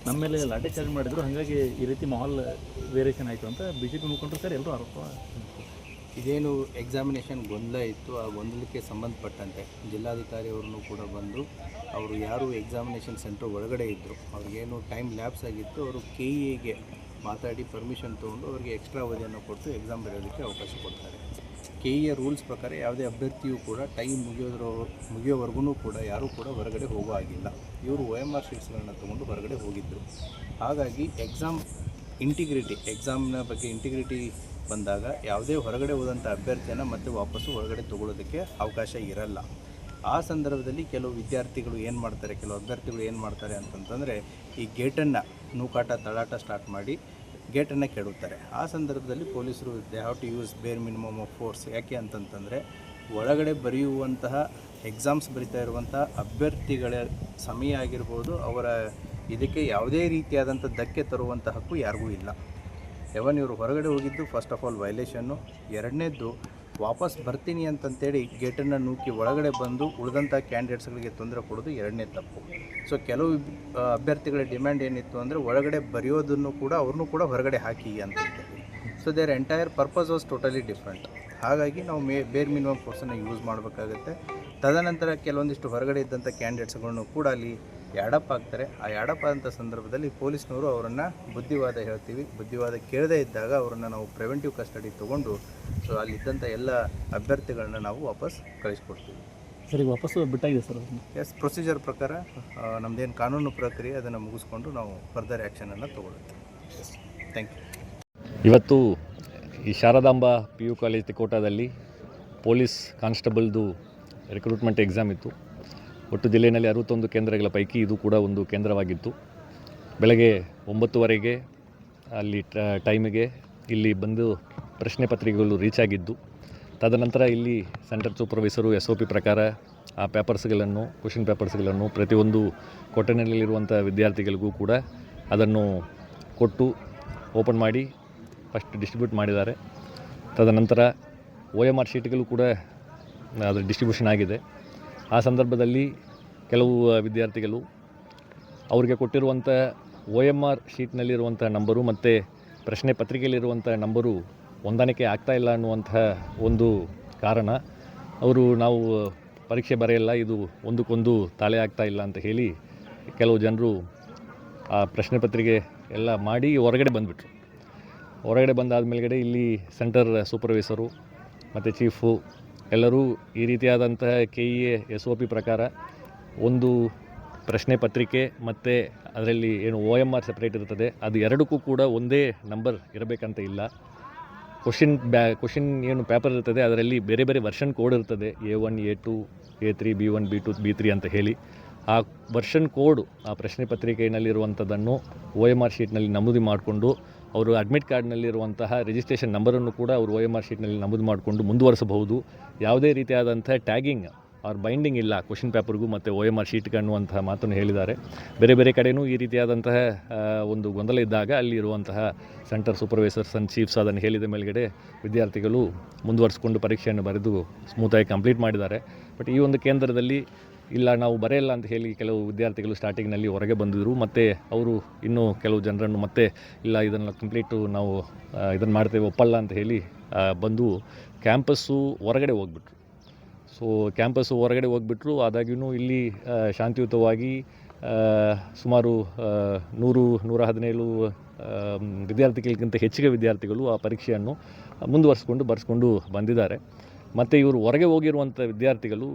ನಮ್ಮ ಮೇಲೆ ಲಾಠಿ ಚಾರ್ಜ್ ಮಾಡಿದ್ರು, ಹಾಗಾಗಿ ಈ ರೀತಿ ಮಾಹೋಲ್ ವೇರಿಯೇಷನ್ ಆಯಿತು ಅಂತ BJP ಮುಖಂಡರು ಸರ್ ಎಲ್ಲರೂ ಆರೋಪ. ಇದೇನು ಎಕ್ಸಾಮಿನೇಷನ್ ಗೊಂದಲ ಇತ್ತು, ಆ ಗೊಂದಲಕ್ಕೆ ಸಂಬಂಧಪಟ್ಟಂತೆ ಜಿಲ್ಲಾಧಿಕಾರಿ ಅವ್ರನ್ನೂ ಕೂಡ ಬಂದು ಅವರು ಯಾರು ಎಕ್ಸಾಮಿನೇಷನ್ ಸೆಂಟರ್ ಒಳಗಡೆ ಇದ್ದರು ಅವ್ರಿಗೇನು ಟೈಮ್ ಲ್ಯಾಪ್ಸ್ ಆಗಿತ್ತು, ಅವರು KEಗೆ ಮಾತಾಡಿ ಪರ್ಮಿಷನ್ ತೊಗೊಂಡು ಅವರಿಗೆ ಎಕ್ಸ್ಟ್ರಾ ಅವಧಿಯನ್ನು ಕೊಟ್ಟು ಎಕ್ಸಾಮ್ ಬರೆಯೋದಕ್ಕೆ ಅವಕಾಶ ಕೊಡ್ತಾರೆ. KEಯ ರೂಲ್ಸ್ ಪ್ರಕಾರ ಯಾವುದೇ ಅಭ್ಯರ್ಥಿಯೂ ಕೂಡ ಟೈಮ್ ಮುಗಿಯೋವರೆಗೂ ಕೂಡ ಯಾರೂ ಕೂಡ ಹೊರಗಡೆ ಹೋಗೋ ಆಗಿಲ್ಲ. ಇವರು OMR ಶೀಟ್ಸ್ಗಳನ್ನ ತೊಗೊಂಡು ಹೊರಗಡೆ ಹೋಗಿದ್ದರು. ಹಾಗಾಗಿ ಎಕ್ಸಾಮ್ನ ಬಗ್ಗೆ ಇಂಟಿಗ್ರಿಟಿ ಬಂದಾಗ ಯಾವುದೇ ಹೊರಗಡೆ ಹೋದಂಥ ಅಭ್ಯರ್ಥಿಯನ್ನು ಮತ್ತೆ ವಾಪಸ್ಸು ಹೊರಗಡೆ ತೊಗೊಳ್ಳೋದಕ್ಕೆ ಅವಕಾಶ ಇರಲ್ಲ. ಆ ಸಂದರ್ಭದಲ್ಲಿ ಕೆಲವು ವಿದ್ಯಾರ್ಥಿಗಳು ಏನು ಮಾಡ್ತಾರೆ, ಕೆಲವು ಅಭ್ಯರ್ಥಿಗಳು ಏನು ಮಾಡ್ತಾರೆ ಅಂತಂತಂದರೆ ಈ ಗೇಟನ್ನು ನೂಕಾಟ ತಳ್ಳಾಟ ಸ್ಟಾರ್ಟ್ ಮಾಡಿ ಗೇಟನ್ನು ಕೆಡುತ್ತಾರೆ. ಆ ಸಂದರ್ಭದಲ್ಲಿ ಪೊಲೀಸರು ದೇ ಹ್ಯಾವ್ ಟು ಯೂಸ್ ಬೇರ್ ಮಿನಿಮಮ್ ಆಫ್ ಫೋರ್ಸ್. ಯಾಕೆ ಅಂತಂತಂದರೆ ಒಳಗಡೆ ಬರೆಯುವಂತಹ ಎಕ್ಸಾಮ್ಸ್ ಬರಿತಾ ಇರುವಂಥ ಅಭ್ಯರ್ಥಿಗಳ ಸಮಯ ಆಗಿರ್ಬೋದು, ಅವರ ಇದಕ್ಕೆ ಯಾವುದೇ ರೀತಿಯಾದಂಥ ಧಕ್ಕೆ ತರುವಂಥ ಹಕ್ಕು ಯಾರಿಗೂ ಇಲ್ಲ. ಇವರು ಹೊರಗಡೆ ಹೋಗಿದ್ದು ಫಸ್ಟ್ ಆಫ್ ಆಲ್ ವೈಲೇಷನ್ನು. ಎರಡನೇದ್ದು ವಾಪಸ್ ಬರ್ತೀನಿ ಅಂತಂತೇಳಿ ಗೇಟನ್ನು ನೂಕಿ ಒಳಗಡೆ ಬಂದು ಉಳಿದಂಥ ಕ್ಯಾಂಡಿಡೇಟ್ಸ್ಗಳಿಗೆ ತೊಂದರೆ ಕೊಡೋದು ಎರಡನೇ ತಪ್ಪು. ಸೊ ಕೆಲವು ಅಭ್ಯರ್ಥಿಗಳ ಡಿಮ್ಯಾಂಡ್ ಏನಿತ್ತು ಅಂದರೆ ಒಳಗಡೆ ಬರೆಯೋದನ್ನು ಕೂಡ ಅವ್ರನ್ನೂ ಕೂಡ ಹೊರಗಡೆ ಹಾಕಿ ಅಂತಂತೇಳಿ. So there entire purpose was totally different. ಹಾಗಾಗಿ ನಾವು ಬೇರ್ ಮಿನಿಮಮ್ ಫೋರ್ಸನ್ನು ಯೂಸ್ ಮಾಡಬೇಕಾಗುತ್ತೆ. ತದನಂತರ ಕೆಲವೊಂದಿಷ್ಟು ಹೊರಗಡೆ ಇದ್ದಂಥ ಕ್ಯಾಂಡಿಡೇಟ್ಸ್ಗಳನ್ನು ಕೂಡ ಅಲ್ಲಿ ಯಾಡಪ್ ಆಗ್ತಾರೆ. ಆ ಯಾಡಪ್ ಆದಂಥ ಸಂದರ್ಭದಲ್ಲಿ ಪೊಲೀಸ್ನವರು ಅವರನ್ನು ಬುದ್ಧಿವಾದ ಹೇಳ್ತೀವಿ, ಬುದ್ಧಿವಾದ ಕೇಳದೇ ಇದ್ದಾಗ ಅವರನ್ನು ನಾವು ಪ್ರಿವೆಂಟಿವ್ ಕಸ್ಟಡಿ ತೊಗೊಂಡು ಸೊ ಅಲ್ಲಿದ್ದಂಥ ಎಲ್ಲ ಅಭ್ಯರ್ಥಿಗಳನ್ನ ನಾವು ವಾಪಸ್ ಕಳಿಸ್ಕೊಡ್ತೀವಿ. ಸರಿ, ವಾಪಸ್ಸು ಬಿಟ್ಟಾಗಿದೆ ಸರ್. ಎಸ್, ಪ್ರೊಸೀಜರ್ ಪ್ರಕಾರ ನಮ್ಮದೇನು ಕಾನೂನು ಪ್ರಕ್ರಿಯೆ ಅದನ್ನು ಮುಗಿಸ್ಕೊಂಡು ನಾವು ಫರ್ದರ್ ಆ್ಯಕ್ಷನನ್ನು ತೊಗೊಳ್ತೀವಿ. Thank you. ಇವತ್ತು ಈ ಶಾರದಾಂಬಾ PU ಕಾಲೇಜ್ ತಿಕೋಟಾದಲ್ಲಿ ಪೊಲೀಸ್ ಕಾನ್ಸ್ಟೇಬಲ್ದು ರಿಕ್ರೂಟ್ಮೆಂಟ್ ಎಕ್ಸಾಮ್ ಇತ್ತು. ಒಟ್ಟು ಜಿಲ್ಲೆಯಲ್ಲಿ 61 ಕೇಂದ್ರಗಳ ಪೈಕಿ ಇದು ಕೂಡ ಒಂದು ಕೇಂದ್ರವಾಗಿತ್ತು. ಬೆಳಗ್ಗೆ 9:30ಗೆ ಅಲ್ಲಿ ಟೈಮಿಗೆ ಇಲ್ಲಿ ಬಂದು ಪ್ರಶ್ನೆ ಪತ್ರಿಕೆಗಳು ರೀಚ್ ಆಗಿದ್ದು, ತದನಂತರ ಇಲ್ಲಿ ಸೆಂಟರ್ ಸೂಪರ್ವೈಸರು SOP ಪ್ರಕಾರ ಆ ಪೇಪರ್ಸ್ಗಳನ್ನು, ಕ್ವಶನ್ ಪೇಪರ್ಸ್ಗಳನ್ನು ಪ್ರತಿಯೊಂದು ಕೊಠಡಿನಲ್ಲಿರುವಂಥ ವಿದ್ಯಾರ್ಥಿಗಳಿಗೂ ಕೂಡ ಅದನ್ನು ಕೊಟ್ಟು ಓಪನ್ ಮಾಡಿ ಫಸ್ಟ್ ಡಿಸ್ಟ್ರಿಬ್ಯೂಟ್ ಮಾಡಿದ್ದಾರೆ. ತದನಂತರ OMR ಶೀಟ್ಗಳು ಕೂಡ ಅದರ ಡಿಸ್ಟ್ರಿಬ್ಯೂಷನ್ ಆಗಿದೆ. ಆ ಸಂದರ್ಭದಲ್ಲಿ ಕೆಲವು ವಿದ್ಯಾರ್ಥಿಗಳು ಅವರಿಗೆ ಕೊಟ್ಟಿರುವಂಥ OMR ಶೀಟ್ನಲ್ಲಿರುವಂಥ ನಂಬರು ಮತ್ತು ಪ್ರಶ್ನೆ ಪತ್ರಿಕೆಯಲ್ಲಿರುವಂಥ ನಂಬರು ಹೊಂದಾಣಿಕೆ ಆಗ್ತಾಯಿಲ್ಲ ಅನ್ನುವಂತಹ ಒಂದು ಕಾರಣ ನಾವು ಪರೀಕ್ಷೆ ಬರೆಯಲ್ಲ, ಇದು ಒಂದಕ್ಕೊಂದು ತಾಳೆ ಆಗ್ತಾಯಿಲ್ಲ ಅಂತ ಹೇಳಿ ಕೆಲವು ಜನರು ಆ ಪ್ರಶ್ನೆ ಪತ್ರಿಕೆ ಎಲ್ಲ ಮಾಡಿ ಹೊರಗಡೆ ಬಂದುಬಿಟ್ರು. ಹೊರಗಡೆ ಬಂದಾದ ಮೇಲ್ಗಡೆ ಇಲ್ಲಿ ಸೆಂಟರ್ ಸೂಪರ್ವೈಸರು ಮತ್ತು ಚೀಫು ಎಲ್ಲರೂ ಈ ರೀತಿಯಾದಂತಹ KEA SOP ಪ್ರಕಾರ ಒಂದು ಪ್ರಶ್ನೆ ಪತ್ರಿಕೆ ಮತ್ತು ಅದರಲ್ಲಿ ಏನು OMR ಸಪ್ರೇಟ್ ಇರ್ತದೆ, ಅದು ಎರಡಕ್ಕೂ ಕೂಡ ಒಂದೇ ನಂಬರ್ ಇರಬೇಕಂತ ಇಲ್ಲ. ಕ್ವಶನ್ ಏನು ಪೇಪರ್ ಇರ್ತದೆ ಅದರಲ್ಲಿ ಬೇರೆ ಬೇರೆ ವರ್ಷನ್ ಕೋಡ್ ಇರ್ತದೆ, A1, A2, A3, B1, B2, B3 ಅಂತ ಹೇಳಿ. ಆ ವರ್ಷನ್ ಕೋಡು ಆ ಪ್ರಶ್ನೆ ಪತ್ರಿಕೆಯಲ್ಲಿರುವಂಥದ್ದನ್ನು OMR ಶೀಟ್ನಲ್ಲಿ ನಮೂದು ಮಾಡಿಕೊಂಡು ಅವರು ಅಡ್ಮಿಟ್ ಕಾರ್ಡ್ನಲ್ಲಿರುವಂತಹ ರಿಜಿಸ್ಟ್ರೇಷನ್ ನಂಬರನ್ನು ಕೂಡ ಅವರು OMR ಶೀಟ್ನಲ್ಲಿ ನಮೂದು ಮಾಡಿಕೊಂಡು ಮುಂದುವರಿಸಬಹುದು. ಯಾವುದೇ ರೀತಿಯಾದಂಥ ಟ್ಯಾಗಿಂಗ್ ಆರ್ ಬೈಂಡಿಂಗ್ ಇಲ್ಲ ಕ್ವಶನ್ ಪೇಪರ್ಗೂ ಮತ್ತು OMR ಶೀಟ್ಗೆ ಅನ್ನುವಂತಹ ಮಾತನ್ನು ಹೇಳಿದ್ದಾರೆ. ಬೇರೆ ಬೇರೆ ಕಡೆಯೂ ಈ ರೀತಿಯಾದಂತಹ ಒಂದು ಗೊಂದಲ ಇದ್ದಾಗ ಅಲ್ಲಿರುವಂತಹ ಸೆಂಟರ್ ಸೂಪರ್ವೈಸರ್ಸ್ ಆ್ಯಂಡ್ ಚೀಫ್ಸ್ ಅದನ್ನು ಹೇಳಿದ ಮೇಲ್ಗಡೆ ವಿದ್ಯಾರ್ಥಿಗಳು ಮುಂದುವರಿಸಿಕೊಂಡು ಪರೀಕ್ಷೆಯನ್ನು ಬರೆದು ಸ್ಮೂತಾಗಿ ಕಂಪ್ಲೀಟ್ ಮಾಡಿದ್ದಾರೆ. ಬಟ್ ಈ ಒಂದು ಕೇಂದ್ರದಲ್ಲಿ ಇಲ್ಲ, ನಾವು ಬರೆಯಲ್ಲ ಅಂತ ಹೇಳಿ ಕೆಲವು ವಿದ್ಯಾರ್ಥಿಗಳು ಸ್ಟಾರ್ಟಿಂಗ್ನಲ್ಲಿ ಹೊರಗೆ ಬಂದಿದ್ದರು. ಮತ್ತು ಅವರು ಇನ್ನೂ ಕೆಲವು ಜನರನ್ನು ಮತ್ತೆ ಇಲ್ಲ ಇದನ್ನು ಕಂಪ್ಲೀಟು ನಾವು ಇದನ್ನು ಮಾಡ್ತೇವೆ ಒಪ್ಪಲ್ಲ ಅಂತ ಹೇಳಿ ಬಂದು ಕ್ಯಾಂಪಸ್ಸು ಹೊರಗಡೆ ಹೋಗ್ಬಿಟ್ರು. ಸೊ ಕ್ಯಾಂಪಸ್ಸು ಹೊರಗಡೆ ಹೋಗ್ಬಿಟ್ರು. ಆದಾಗ್ಯೂ ಇಲ್ಲಿ ಶಾಂತಿಯುತವಾಗಿ ಸುಮಾರು 117 ವಿದ್ಯಾರ್ಥಿಗಳಿಗಿಂತ ಹೆಚ್ಚಿಗೆ ವಿದ್ಯಾರ್ಥಿಗಳು ಆ ಪರೀಕ್ಷೆಯನ್ನು ಬರೆಸ್ಕೊಂಡು ಬಂದಿದ್ದಾರೆ. ಮತ್ತು ಇವರು ಹೊರಗೆ ಹೋಗಿರುವಂಥ ವಿದ್ಯಾರ್ಥಿಗಳು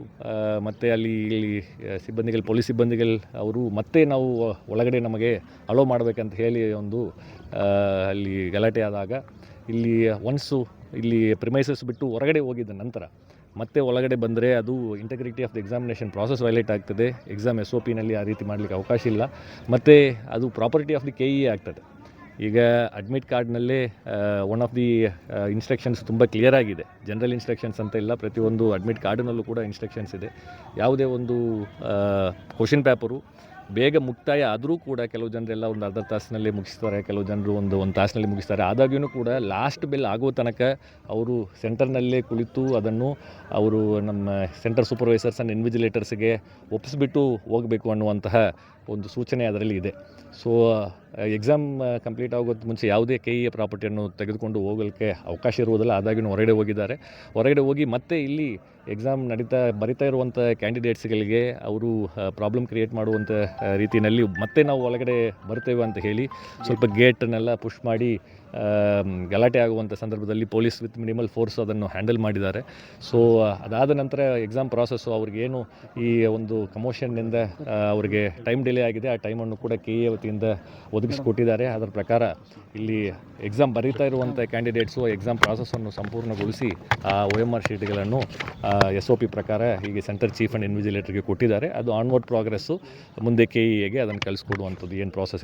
ಮತ್ತು ಇಲ್ಲಿ ಪೊಲೀಸ್ ಸಿಬ್ಬಂದಿಗಳು ಅವರು ಮತ್ತೆ ನಾವು ಒಳಗಡೆ ನಮಗೆ ಅಲೋ ಮಾಡಬೇಕಂತ ಹೇಳಿ ಒಂದು ಅಲ್ಲಿ ಗಲಾಟೆ ಆದಾಗ ಇಲ್ಲಿ ಇಲ್ಲಿ ಪ್ರಿಮೈಸಸ್ ಬಿಟ್ಟು ಹೊರಗಡೆ ಹೋಗಿದ್ದ ನಂತರ ಮತ್ತೆ ಒಳಗಡೆ ಬಂದರೆ ಅದು integrity of the examination process violate ಆಗ್ತದೆ. ಎಕ್ಸಾಮ್ SOPನಲ್ಲಿ ಆ ರೀತಿ ಮಾಡಲಿಕ್ಕೆ ಅವಕಾಶ ಇಲ್ಲ. ಮತ್ತು ಅದು ಪ್ರಾಪರ್ಟಿ ಆಫ್ ದಿ KEA ಆಗ್ತದೆ. ಈಗ ಅಡ್ಮಿಟ್ ಕಾರ್ಡ್ನಲ್ಲೇ ಒನ್ ಆಫ್ ದಿ ಇನ್ಸ್ಟ್ರಕ್ಷನ್ಸ್ ತುಂಬ ಕ್ಲಿಯರ್ ಆಗಿದೆ. ಜನರಲ್ ಇನ್ಸ್ಟ್ರಕ್ಷನ್ಸ್ ಅಂತ ಇಲ್ಲ, ಪ್ರತಿಯೊಂದು ಅಡ್ಮಿಟ್ ಕಾರ್ಡಿನಲ್ಲೂ ಕೂಡ ಇನ್ಸ್ಟ್ರಕ್ಷನ್ಸ್ ಇದೆ. ಯಾವುದೇ ಒಂದು ಕ್ವಶನ್ ಪೇಪರು ಬೇಗ ಮುಕ್ತಾಯ ಆದರೂ ಕೂಡ ಕೆಲವು ಜನರೆಲ್ಲ ಒಂದು ಅರ್ಧ ತಾಸಿನಲ್ಲಿ ಮುಗಿಸ್ತಾರೆ, ಕೆಲವು ಜನರು ಒಂದು ತಾಸಿನಲ್ಲಿ ಮುಗಿಸ್ತಾರೆ. ಆದಾಗ್ಯೂ ಕೂಡ ಲಾಸ್ಟ್ ಬೆಲ್ ಆಗೋ ತನಕ ಅವರು ಸೆಂಟರ್ನಲ್ಲೇ ಕುಳಿತು ಅದನ್ನು ಅವರು ನಮ್ಮ ಸೆಂಟರ್ ಸೂಪರ್ವೈಸರ್ಸ್ ಆ್ಯಂಡ್ ಇನ್ವಿಜಿಲೇಟರ್ಸ್ಗೆ ಒಪ್ಪಿಸ್ಬಿಟ್ಟು ಹೋಗಬೇಕು ಅನ್ನುವಂತಹ ಒಂದು ಸೂಚನೆ ಅದರಲ್ಲಿ ಇದೆ. ಸೊ ಎಕ್ಸಾಮ್ ಕಂಪ್ಲೀಟ್ ಆಗೋದು ಮುಂಚೆ ಯಾವುದೇ KEA ಪ್ರಾಪರ್ಟಿಯನ್ನು ತೆಗೆದುಕೊಂಡು ಹೋಗಲಿಕ್ಕೆ ಅವಕಾಶ ಇರುವುದಿಲ್ಲ. ಆದಾಗಿನೂ ಹೊರಗಡೆ ಹೋಗಿದ್ದಾರೆ. ಹೊರಗಡೆ ಹೋಗಿ ಮತ್ತೆ ಇಲ್ಲಿ ಎಕ್ಸಾಮ್ ಬರಿತಾ ಇರುವಂಥ ಕ್ಯಾಂಡಿಡೇಟ್ಸ್ಗಳಿಗೆ ಅವರು ಪ್ರಾಬ್ಲಮ್ ಕ್ರಿಯೇಟ್ ಮಾಡುವಂಥ ರೀತಿಯಲ್ಲಿ ಮತ್ತೆ ನಾವು ಒಳಗಡೆ ಬರ್ತೇವೆ ಅಂತ ಹೇಳಿ ಸ್ವಲ್ಪ ಗೇಟನ್ನೆಲ್ಲ ಪುಷ್ ಮಾಡಿ ಗಲಾಟೆ ಆಗುವಂಥ ಸಂದರ್ಭದಲ್ಲಿ ಪೊಲೀಸ್ ವಿತ್ ಮಿನಿಮಲ್ ಫೋರ್ಸ್ ಅದನ್ನು ಹ್ಯಾಂಡಲ್ ಮಾಡಿದ್ದಾರೆ. ಸೊ ಅದಾದ ನಂತರ ಎಕ್ಸಾಮ್ ಪ್ರಾಸೆಸ್ಸು ಅವ್ರಿಗೇನು ಈ ಒಂದು ಕಮೋಷನ್ನಿಂದ ಅವರಿಗೆ ಟೈಮ್ ಡಿಲೇ ಆಗಿದೆ, ಆ ಟೈಮನ್ನು ಕೂಡ KEA ವತಿಯಿಂದ ಒದಗಿಸಿಕೊಟ್ಟಿದ್ದಾರೆ. ಅದರ ಪ್ರಕಾರ ಇಲ್ಲಿ ಎಕ್ಸಾಮ್ ಬರೀತಾ ಇರುವಂಥ ಕ್ಯಾಂಡಿಡೇಟ್ಸು ಎಕ್ಸಾಮ್ ಪ್ರಾಸೆಸ್ಸನ್ನು ಸಂಪೂರ್ಣಗೊಳಿಸಿ ಆ OMR ಶೀಟ್ಗಳನ್ನು SOP ಪ್ರಕಾರ ಹೀಗೆ ಸೆಂಟರ್ ಚೀಫ್ ಆ್ಯಂಡ್ ಇನ್ವಿಜಿಲೇಟರ್ಗೆ ಕೊಟ್ಟಿದ್ದಾರೆ. ಅದು ಆನ್ವರ್ಡ್ ಪ್ರೋಗ್ರೆಸ್ಸು ಮುಂದೆ KEAಗೆ ಅದನ್ನು ಕಳಿಸ್ಕೊಡುವಂಥದ್ದು ಏನು ಪ್ರಾಸೆಸ್